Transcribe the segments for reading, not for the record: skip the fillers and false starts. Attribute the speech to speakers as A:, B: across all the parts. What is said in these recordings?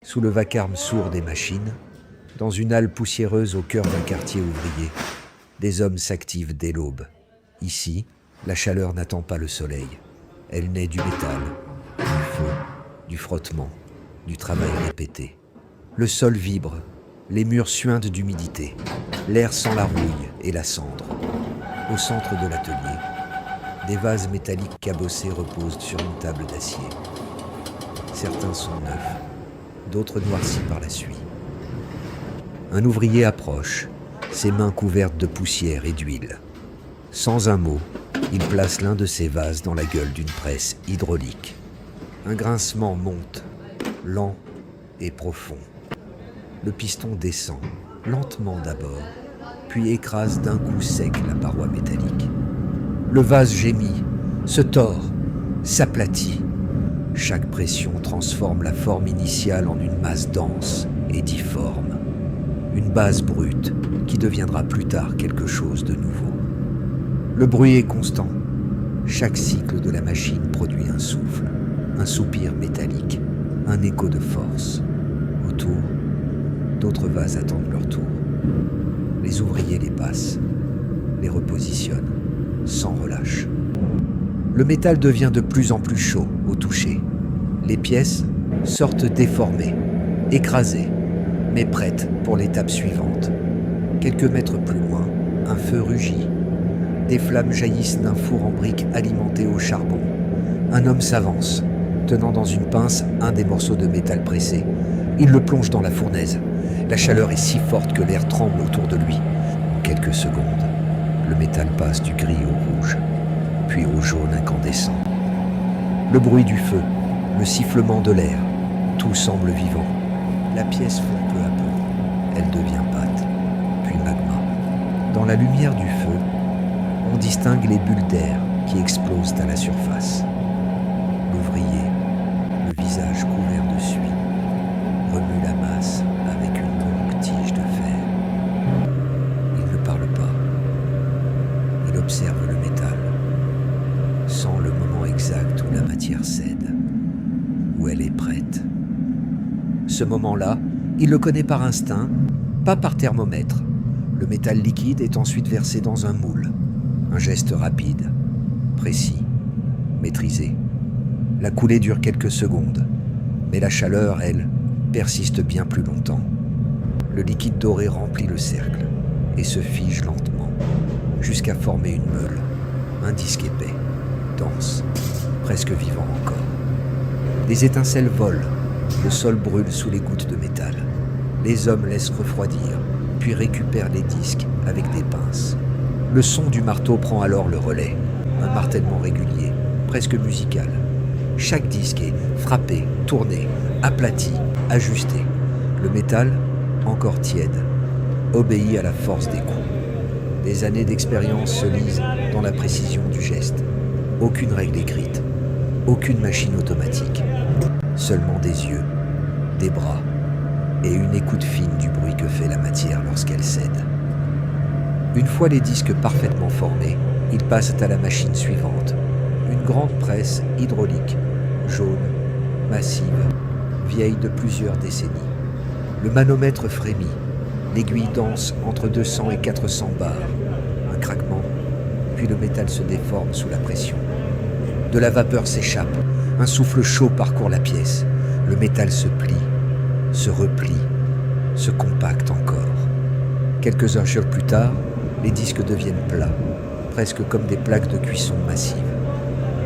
A: Sous le vacarme sourd des machines, dans une halle poussiéreuse au cœur d'un quartier ouvrier, des hommes s'activent dès l'aube. Ici, la chaleur n'attend pas le soleil. Elle naît du métal, du feu, du frottement, du travail répété. Le sol vibre, les murs suintent d'humidité, l'air sent la rouille et la cendre. Au centre de l'atelier, des vases métalliques cabossés reposent sur une table d'acier. Certains sont neufs, d'autres noircis par la suie. Un ouvrier approche, ses mains couvertes de poussière et d'huile. Sans un mot, il place l'un de ses vases dans la gueule d'une presse hydraulique. Un grincement monte, lent et profond. Le piston descend, lentement d'abord, puis écrase d'un coup sec la paroi métallique. Le vase gémit, se tord, s'aplatit. Chaque pression transforme la forme initiale en une masse dense et difforme. Une base brute qui deviendra plus tard quelque chose de nouveau. Le bruit est constant. Chaque cycle de la machine produit un souffle, un soupir métallique, un écho de force. Autour, d'autres vases attendent leur tour. Les ouvriers les passent, les repositionnent, sans relâche. Le métal devient de plus en plus chaud au toucher. Les pièces sortent déformées, écrasées, mais prêtes pour l'étape suivante. Quelques mètres plus loin, un feu rugit. Des flammes jaillissent d'un four en briques alimenté au charbon. Un homme s'avance, tenant dans une pince un des morceaux de métal pressé. Il le plonge dans la fournaise. La chaleur est si forte que l'air tremble autour de lui. En quelques secondes, le métal passe du gris au rouge, puis au jaune incandescent. Le bruit du feu, le sifflement de l'air, tout semble vivant. La pièce fond peu à peu. Elle devient pâte, puis magma. Dans la lumière du feu, on distingue les bulles d'air qui explosent à la surface. L'ouvrier, le visage couvert de suie, remue la masse avec une longue tige de fer. Il ne parle pas. Il observe le métal, sent le moment exact où la matière cède, où elle est prête. Ce moment-là, il le connaît par instinct, pas par thermomètre. Le métal liquide est ensuite versé dans un moule. Un geste rapide, précis, maîtrisé. La coulée dure quelques secondes, mais la chaleur, elle, persiste bien plus longtemps. Le liquide doré remplit le cercle et se fige lentement, jusqu'à former une meule, un disque épais, dense, presque vivant encore. Des étincelles volent, le sol brûle sous les gouttes de métal. Les hommes laissent refroidir, puis récupèrent les disques avec des pinces. Le son du marteau prend alors le relais, un martèlement régulier, presque musical. Chaque disque est frappé, tourné, aplati, ajusté. Le métal, encore tiède, obéit à la force des coups. Des années d'expérience se lisent dans la précision du geste. Aucune règle écrite, aucune machine automatique. Seulement des yeux, des bras et une écoute fine du bruit que fait la matière lorsqu'elle cède. Une fois les disques parfaitement formés, ils passent à la machine suivante. Une grande presse hydraulique, jaune, massive, vieille de plusieurs décennies. Le manomètre frémit, l'aiguille danse entre 200 et 400 bars. Un craquement, puis le métal se déforme sous la pression. De la vapeur s'échappe, un souffle chaud parcourt la pièce. Le métal se plie, se replie, se compacte encore. Quelques heures plus tard, les disques deviennent plats, presque comme des plaques de cuisson massives.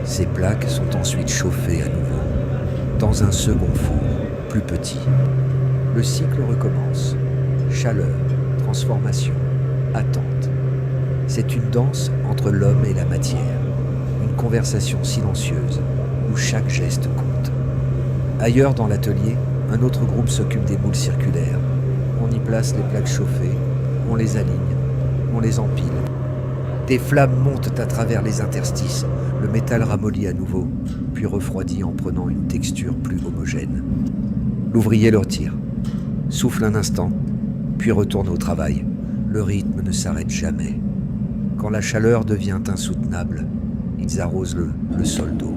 A: Ces plaques sont ensuite chauffées à nouveau, dans un second four, plus petit. Le cycle recommence. Chaleur, transformation, attente. C'est une danse entre l'homme et la matière, une conversation silencieuse où chaque geste compte. Ailleurs dans l'atelier, un autre groupe s'occupe des moules circulaires. On y place les plaques chauffées, on les aligne, on les empile. Des flammes montent à travers les interstices. Le métal ramollit à nouveau, puis refroidit en prenant une texture plus homogène. L'ouvrier le retire, souffle un instant, puis retourne au travail. Le rythme ne s'arrête jamais. Quand la chaleur devient insoutenable, ils arrosent le sol d'eau.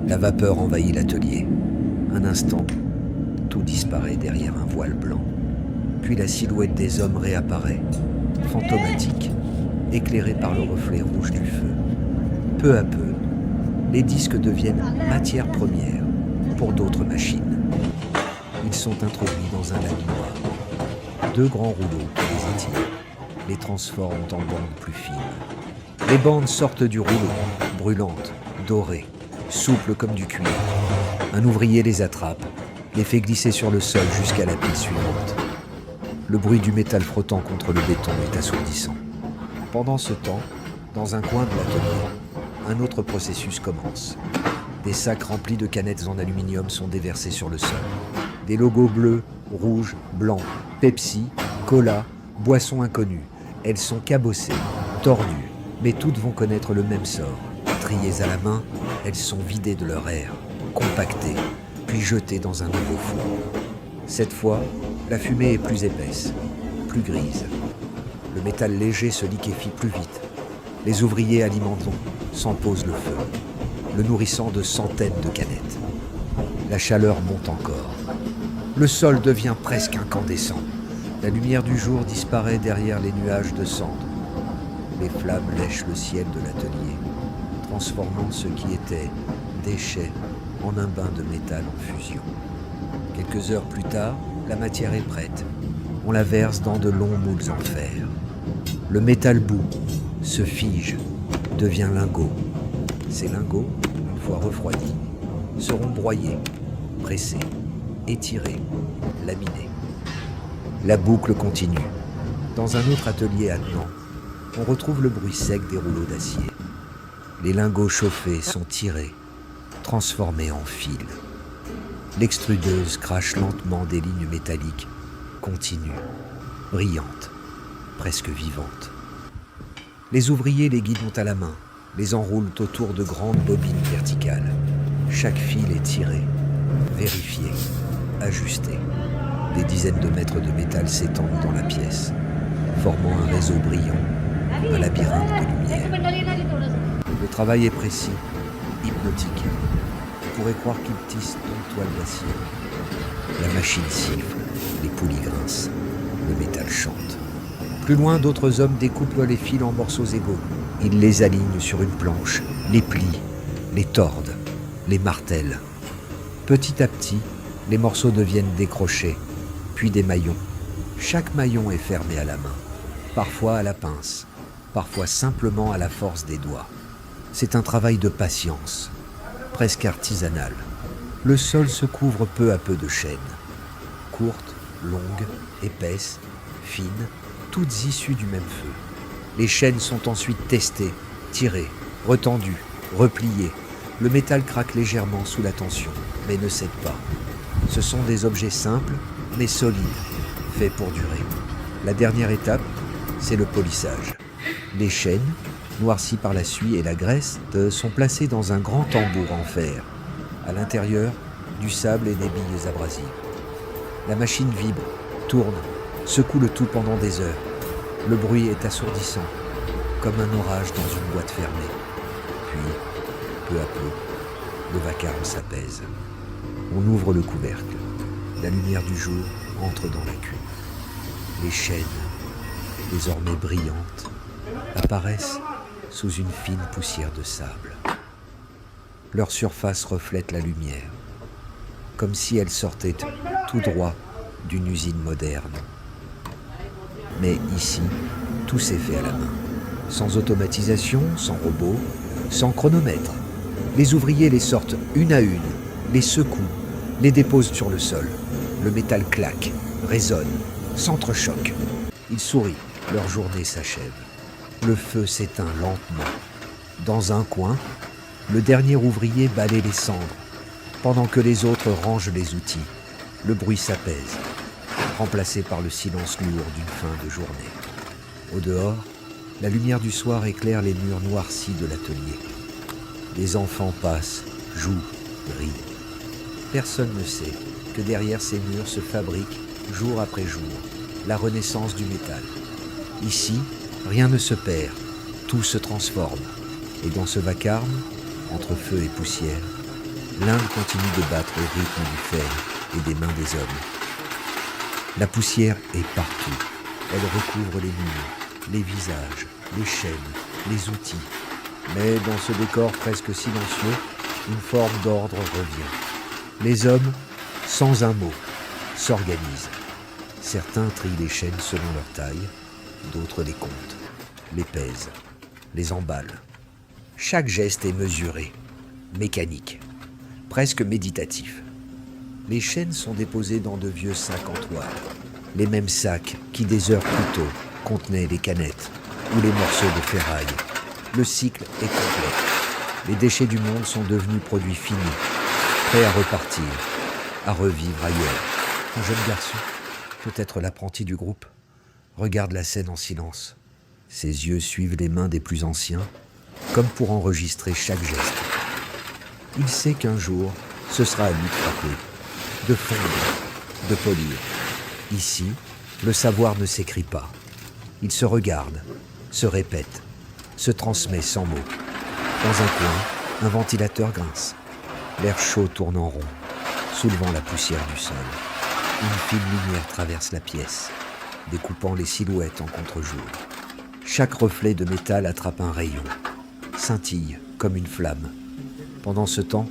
A: La vapeur envahit l'atelier. Un instant, Tout disparaît derrière un voile blanc. Puis la silhouette des hommes réapparaît, fantomatique, éclairée par le reflet rouge du feu. Peu à peu, les disques deviennent matière première pour d'autres machines. Ils sont introduits dans un lac noir. 2 grands rouleaux qui les étirent, les transforment en bandes plus fines. Les bandes sortent du rouleau, brûlantes, dorées, souples comme du cuir. Un ouvrier les attrape, les fait glisser sur le sol jusqu'à la pile suivante. Le bruit du métal frottant contre le béton est assourdissant. Pendant ce temps, dans un coin de l'atelier, un autre processus commence. Des sacs remplis de canettes en aluminium sont déversés sur le sol. Des logos bleus, rouges, blancs, Pepsi, Cola, boissons inconnues. Elles sont cabossées, tordues, mais toutes vont connaître le même sort. Triées à la main, elles sont vidées de leur air, compactées, puis jetées dans un nouveau four. Cette fois, la fumée est plus épaisse, plus grise. Le métal léger se liquéfie plus vite. Les ouvriers alimentant s'emposent le feu, le nourrissant de centaines de canettes. La chaleur monte encore. Le sol devient presque incandescent. La lumière du jour disparaît derrière les nuages de cendres. Les flammes lèchent le ciel de l'atelier, transformant ce qui était déchets en un bain de métal en fusion. Quelques heures plus tard, la matière est prête. On la verse dans de longs moules en fer. Le métal bout, se fige, devient lingot. Ces lingots, une fois refroidis, seront broyés, pressés, étirés, laminés. La boucle continue. Dans un autre atelier attenant, on retrouve le bruit sec des rouleaux d'acier. Les lingots chauffés sont tirés, transformés en fils. L'extrudeuse crache lentement des lignes métalliques, continues, brillantes, presque vivantes. Les ouvriers les guident à la main, les enroulent autour de grandes bobines verticales. Chaque fil est tiré, vérifié, ajusté. Des dizaines de mètres de métal s'étendent dans la pièce, formant un réseau brillant, un labyrinthe de lumière. Le travail est précis, hypnotique. On pourrait croire qu'il tisse une toile d'acier. La machine siffle, les poulies grincent, le métal chante. Plus loin, d'autres hommes découpent les fils en morceaux égaux. Ils les alignent sur une planche, les plient, les tordent, les martèlent. Petit à petit, les morceaux deviennent des crochets, puis des maillons. Chaque maillon est fermé à la main, parfois à la pince, parfois simplement à la force des doigts. C'est un travail de patience, presque artisanal. Le sol se couvre peu à peu de chaînes, courtes, longues, épaisses, fines, toutes issues du même feu. Les chaînes sont ensuite testées, tirées, retendues, repliées. Le métal craque légèrement sous la tension, mais ne cède pas. Ce sont des objets simples, mais solides, faits pour durer. La dernière étape, c'est le polissage. Les chaînes, noircies par la suie et la graisse, sont placées dans un grand tambour en fer. À l'intérieur, du sable et des billes abrasives. La machine vibre, tourne, secoue le tout pendant des heures. Le bruit est assourdissant, comme un orage dans une boîte fermée. Puis, peu à peu, le vacarme s'apaise. On ouvre le couvercle. La lumière du jour entre dans la cuve. Les chaînes, désormais brillantes, apparaissent sous une fine poussière de sable. Leur surface reflète la lumière, comme si elles sortaient tout droit d'une usine moderne. Mais ici, tout s'est fait à la main, sans automatisation, sans robot, sans chronomètre. Les ouvriers les sortent une à une, les secouent, les déposent sur le sol. Le métal claque, résonne, s'entrechoque. Ils sourient, leur journée s'achève. Le feu s'éteint lentement. Dans un coin, le dernier ouvrier balaie les cendres, pendant que les autres rangent les outils. Le bruit s'apaise, remplacé par le silence lourd d'une fin de journée. Au dehors, la lumière du soir éclaire les murs noircis de l'atelier. Les enfants passent, jouent, rient. Personne ne sait que derrière ces murs se fabrique, jour après jour, la renaissance du métal. Ici, rien ne se perd, tout se transforme. Et dans ce vacarme, entre feu et poussière, l'Inde continue de battre au rythme du fer, et des mains des hommes. La poussière est partout. Elle recouvre les murs, les visages, les chaînes, les outils. Mais dans ce décor presque silencieux, une forme d'ordre revient. Les hommes, sans un mot, s'organisent. Certains trient les chaînes selon leur taille, d'autres les comptent, les pèsent, les emballent. Chaque geste est mesuré, mécanique, presque méditatif. Les chaînes sont déposées dans de vieux sacs en toile, les mêmes sacs qui des heures plus tôt contenaient les canettes ou les morceaux de ferraille. Le cycle est complet. Les déchets du monde sont devenus produits finis, prêts à repartir, à revivre ailleurs. Un jeune garçon, peut-être l'apprenti du groupe, regarde la scène en silence. Ses yeux suivent les mains des plus anciens, comme pour enregistrer chaque geste. Il sait qu'un jour, ce sera à lui de frapper, de fondre, de polir. Ici, le savoir ne s'écrit pas. Il se regarde, se répète, se transmet sans mots. Dans un coin, un ventilateur grince. L'air chaud tourne en rond, soulevant la poussière du sol. Une fine lumière traverse la pièce, découpant les silhouettes en contre-jour. Chaque reflet de métal attrape un rayon, scintille comme une flamme. Pendant ce temps,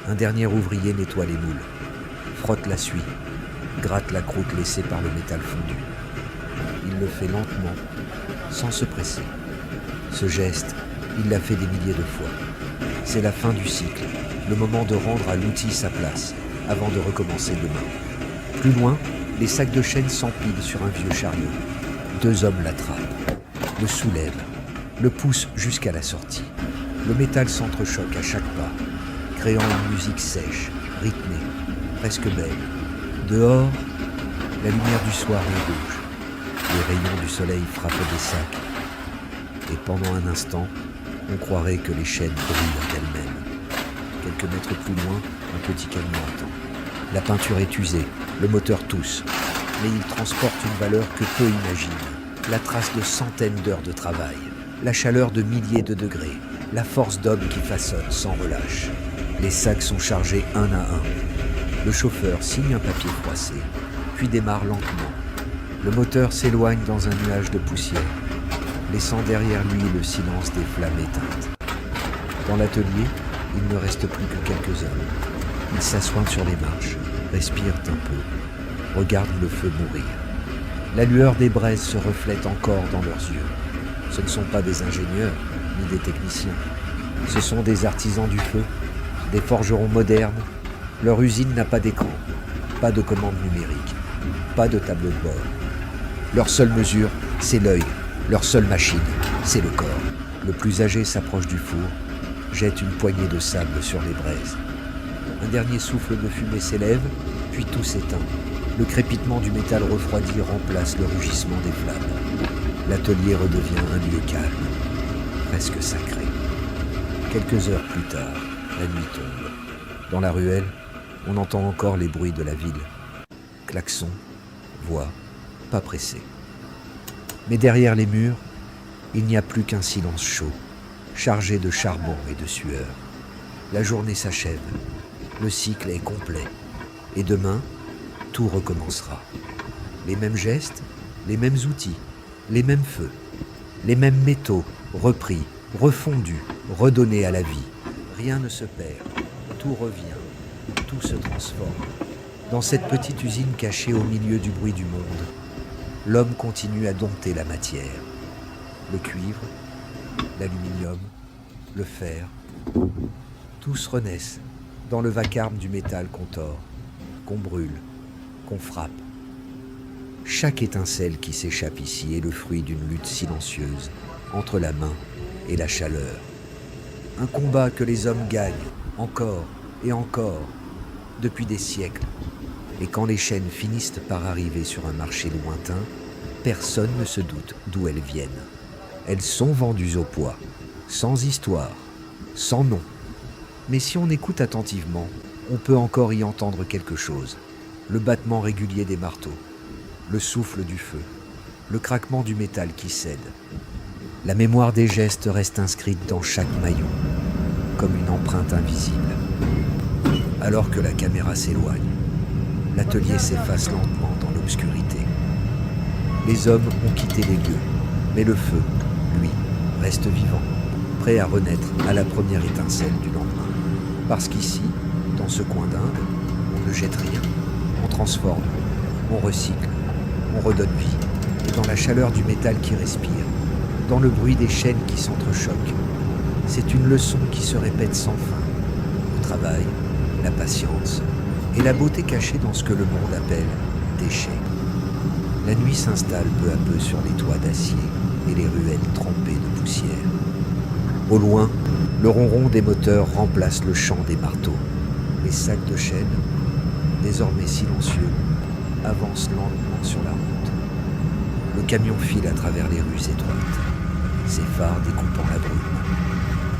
A: un dernier ouvrier nettoie les moules, frotte la suie, gratte la croûte laissée par le métal fondu. Il le fait lentement, sans se presser. Ce geste, il l'a fait des milliers de fois. C'est la fin du cycle, le moment de rendre à l'outil sa place, avant de recommencer demain. Plus loin, les sacs de chaîne s'empilent sur un vieux chariot. Deux hommes l'attrapent, le soulèvent, le poussent jusqu'à la sortie. Le métal s'entrechoque à chaque pas, créant une musique sèche, rythmée, presque belle. Dehors, la lumière du soir est rouge. Les rayons du soleil frappent des sacs. Et pendant un instant, on croirait que les chaînes brillent d'elles-mêmes. Quelques mètres plus loin, un petit camion attend. La peinture est usée, le moteur tousse, mais il transporte une valeur que peu imaginent. La trace de centaines d'heures de travail, la chaleur de milliers de degrés, la force d'hommes qui façonnent sans relâche. Les sacs sont chargés un à un. Le chauffeur signe un papier froissé, puis démarre lentement. Le moteur s'éloigne dans un nuage de poussière, laissant derrière lui le silence des flammes éteintes. Dans l'atelier, il ne reste plus que quelques hommes. Ils s'assoient sur les marches, respirent un peu, regardent le feu mourir. La lueur des braises se reflète encore dans leurs yeux. Ce ne sont pas des ingénieurs, ni des techniciens. Ce sont des artisans du feu, des forgerons modernes. Leur usine n'a pas d'écran, pas de commande numérique, pas de tableau de bord. Leur seule mesure, c'est l'œil. Leur seule machine, c'est le corps. Le plus âgé s'approche du four, jette une poignée de sable sur les braises. Un dernier souffle de fumée s'élève, puis tout s'éteint. Le crépitement du métal refroidi remplace le rugissement des flammes. L'atelier redevient un lieu calme, presque sacré. Quelques heures plus tard, la nuit tombe. Dans la ruelle, on entend encore les bruits de la ville. Klaxons, voix, pas pressés. Mais derrière les murs, il n'y a plus qu'un silence chaud, chargé de charbon et de sueur. La journée s'achève, le cycle est complet, et demain, tout recommencera. Les mêmes gestes, les mêmes outils, les mêmes feux, les mêmes métaux, repris, refondus, redonnés à la vie. Rien ne se perd, tout revient, tout se transforme. Dans cette petite usine cachée au milieu du bruit du monde, l'homme continue à dompter la matière. Le cuivre, l'aluminium, le fer, tous renaissent dans le vacarme du métal qu'on tord, qu'on brûle, qu'on frappe. Chaque étincelle qui s'échappe ici est le fruit d'une lutte silencieuse entre la main et la chaleur. Un combat que les hommes gagnent encore et encore depuis des siècles. Et quand les chaînes finissent par arriver sur un marché lointain, personne ne se doute d'où elles viennent. Elles sont vendues au poids, sans histoire, sans nom. Mais si on écoute attentivement, on peut encore y entendre quelque chose. Le battement régulier des marteaux, le souffle du feu, le craquement du métal qui cède. La mémoire des gestes reste inscrite dans chaque maillon, comme une empreinte invisible. Alors que la caméra s'éloigne, l'atelier s'efface lentement dans l'obscurité. Les hommes ont quitté les lieux, mais le feu, lui, reste vivant, prêt à renaître à la première étincelle du lendemain. Parce qu'ici, dans ce coin d'Inde, on ne jette rien, on transforme, on recycle, on redonne vie. Et dans la chaleur du métal qui respire, dans le bruit des chaînes qui s'entrechoquent, c'est une leçon qui se répète sans fin. Le travail, la patience et la beauté cachée dans ce que le monde appelle déchets. La nuit s'installe peu à peu sur les toits d'acier et les ruelles trempées de poussière. Au loin, le ronron des moteurs remplace le chant des marteaux. Les sacs de chaîne, désormais silencieux, avancent lentement sur la route. Le camion file à travers les rues étroites, ses phares découpant la brume.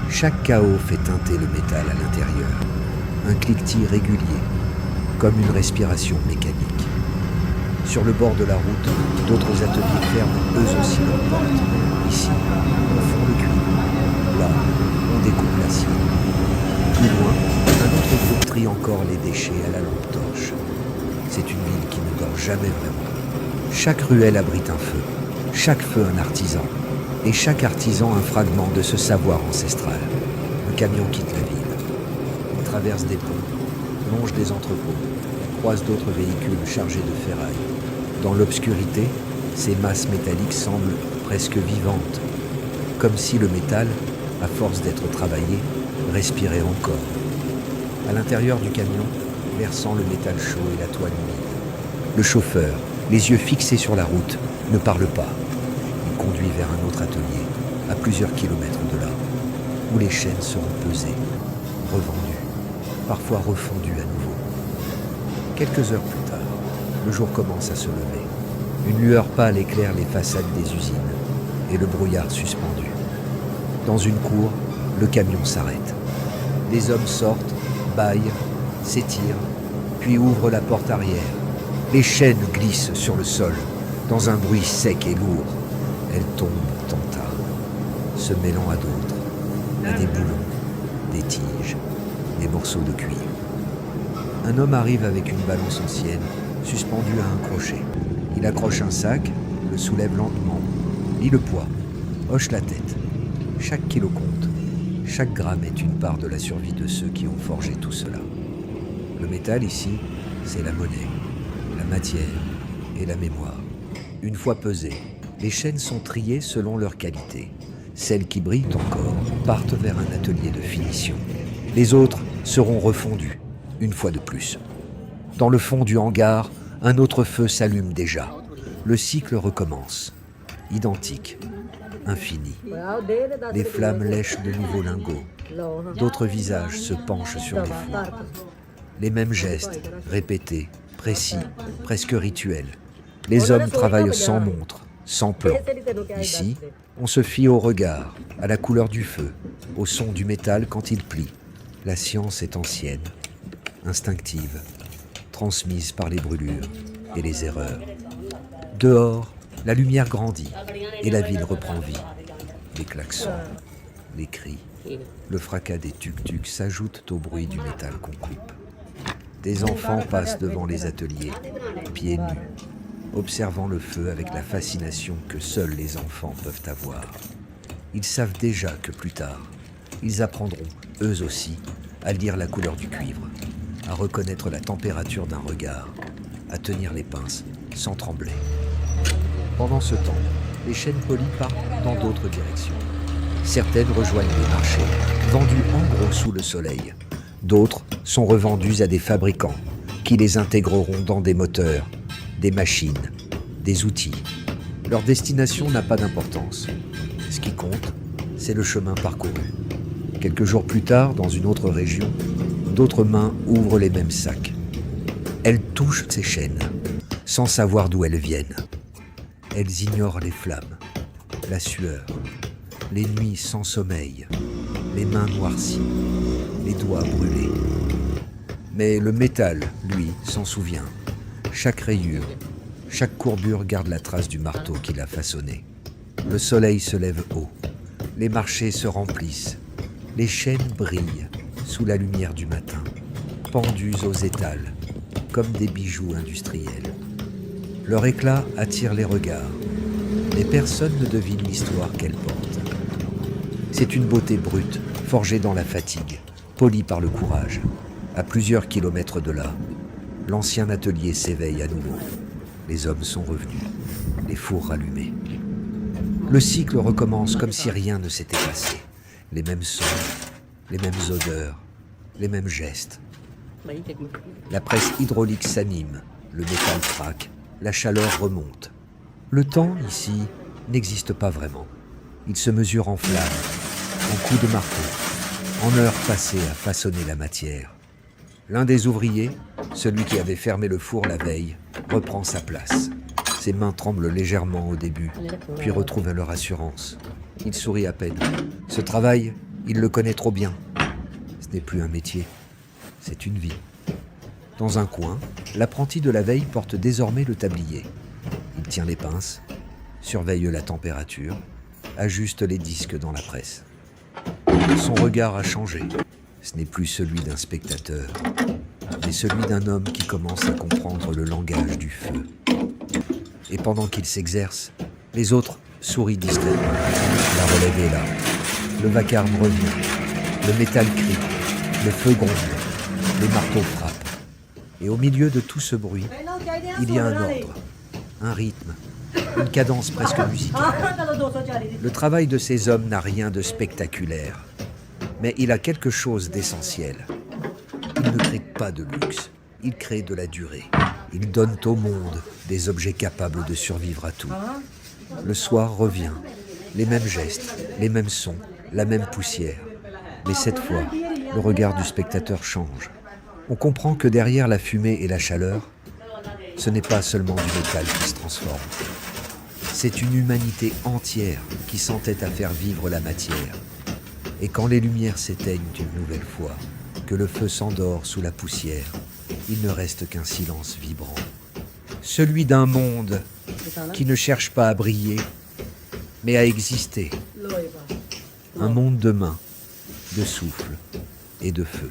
A: Chaque chaos fait teinter le métal à l'intérieur, un cliquetis régulier, comme une respiration mécanique. Sur le bord de la route, d'autres ateliers ferment eux aussi leurs portes. Ici, on fond le cuivre. Là, on découpe l'acier. Plus loin, un autre groupe trie encore les déchets à la lampe torche. C'est une ville qui ne dort jamais vraiment. Chaque ruelle abrite un feu, chaque feu un artisan, et chaque artisan un fragment de ce savoir ancestral. Le camion quitte la ville. Il traverse des ponts, longe des entrepôts, croise d'autres véhicules chargés de ferraille. Dans l'obscurité, ces masses métalliques semblent presque vivantes, comme si le métal, à force d'être travaillé, respirait encore. À l'intérieur du camion, l'air sent le métal chaud et la toile humide. Le chauffeur, les yeux fixés sur la route, ne parle pas. Il conduit vers un autre atelier, à plusieurs kilomètres de là, où les chaînes seront pesées, revendues, parfois refondues à nouveau. Quelques heures plus tard, le jour commence à se lever. Une lueur pâle éclaire les façades des usines et le brouillard suspendu. Dans une cour, le camion s'arrête. Des hommes sortent, bâillent, s'étirent, puis ouvrent la porte arrière. Les chaînes glissent sur le sol, dans un bruit sec et lourd. Elles tombent en tas, se mêlant à d'autres, à des boulons, des tiges, des morceaux de cuivre. Un homme arrive avec une balance ancienne, suspendue à un crochet. Il accroche un sac, le soulève lentement, lit le poids, hoche la tête. Chaque kilo compte. Chaque gramme est une part de la survie de ceux qui ont forgé tout cela. Le métal ici, c'est la monnaie, la matière et la mémoire. Une fois pesées, les chaînes sont triées selon leur qualité. Celles qui brillent encore partent vers un atelier de finition. Les autres seront refondues, une fois de plus. Dans le fond du hangar, un autre feu s'allume déjà. Le cycle recommence, identique, infini. Les flammes lèchent de nouveaux lingots. D'autres visages se penchent sur les fours. Les mêmes gestes, répétés, précis, presque rituels. Les hommes travaillent sans montre, sans plan. Ici, on se fie au regard, à la couleur du feu, au son du métal quand il plie. La science est ancienne, instinctive, transmise par les brûlures et les erreurs. Dehors, la lumière grandit et la ville reprend vie. Les klaxons, les cris, le fracas des tuk-tuk s'ajoutent au bruit du métal qu'on coupe. Des enfants passent devant les ateliers, pieds nus, observant le feu avec la fascination que seuls les enfants peuvent avoir. Ils savent déjà que plus tard, ils apprendront, eux aussi, à lire la couleur du cuivre, à reconnaître la température d'un regard, à tenir les pinces sans trembler. Pendant ce temps, les chaînes polies partent dans d'autres directions. Certaines rejoignent les marchés, vendues en gros sous le soleil. D'autres sont revendues à des fabricants qui les intégreront dans des moteurs, des machines, des outils. Leur destination n'a pas d'importance. Ce qui compte, c'est le chemin parcouru. Quelques jours plus tard, dans une autre région, d'autres mains ouvrent les mêmes sacs. Elles touchent ces chaînes, sans savoir d'où elles viennent. Elles ignorent les flammes, la sueur, les nuits sans sommeil, les mains noircies, les doigts brûlés. Mais le métal, lui, s'en souvient. Chaque rayure, chaque courbure garde la trace du marteau qui l'a façonné. Le soleil se lève haut, les marchés se remplissent, les chaînes brillent sous la lumière du matin, pendues aux étals, comme des bijoux industriels. Leur éclat attire les regards, mais personne ne devine l'histoire qu'elles portent. C'est une beauté brute, forgée dans la fatigue, polie par le courage. À plusieurs kilomètres de là, l'ancien atelier s'éveille à nouveau. Les hommes sont revenus, les fours rallumés. Le cycle recommence comme si rien ne s'était passé. Les mêmes sons, les mêmes odeurs, les mêmes gestes. La presse hydraulique s'anime, le métal craque, la chaleur remonte. Le temps, ici, n'existe pas vraiment. Il se mesure en flammes, en coups de marteau, en heures passées à façonner la matière. L'un des ouvriers, celui qui avait fermé le four la veille, reprend sa place. Ses mains tremblent légèrement au début, puis retrouvent leur assurance. Il sourit à peine. Ce travail, il le connaît trop bien. Ce n'est plus un métier, c'est une vie. Dans un coin, l'apprenti de la veille porte désormais le tablier. Il tient les pinces, surveille la température, ajuste les disques dans la presse. Son regard a changé. Ce n'est plus celui d'un spectateur, mais celui d'un homme qui commence à comprendre le langage du feu. Et pendant qu'il s'exerce, les autres sourient discrètement. La relève est là. Le vacarme revient. Le métal crie. Le feu gronde. Les marteaux frappent. Et au milieu de tout ce bruit, il y a un ordre, un rythme, une cadence presque musicale. Le travail de ces hommes n'a rien de spectaculaire, mais il a quelque chose d'essentiel. Ils ne créent pas de luxe, ils créent de la durée. Ils donnent au monde des objets capables de survivre à tout. Le soir revient, les mêmes gestes, les mêmes sons, la même poussière. Mais cette fois, le regard du spectateur change. On comprend que derrière la fumée et la chaleur, ce n'est pas seulement du métal qui se transforme. C'est une humanité entière qui s'entête à faire vivre la matière. Et quand les lumières s'éteignent une nouvelle fois, que le feu s'endort sous la poussière, il ne reste qu'un silence vibrant. Celui d'un monde qui ne cherche pas à briller, mais à exister. Un monde de mains, de souffle et de feu.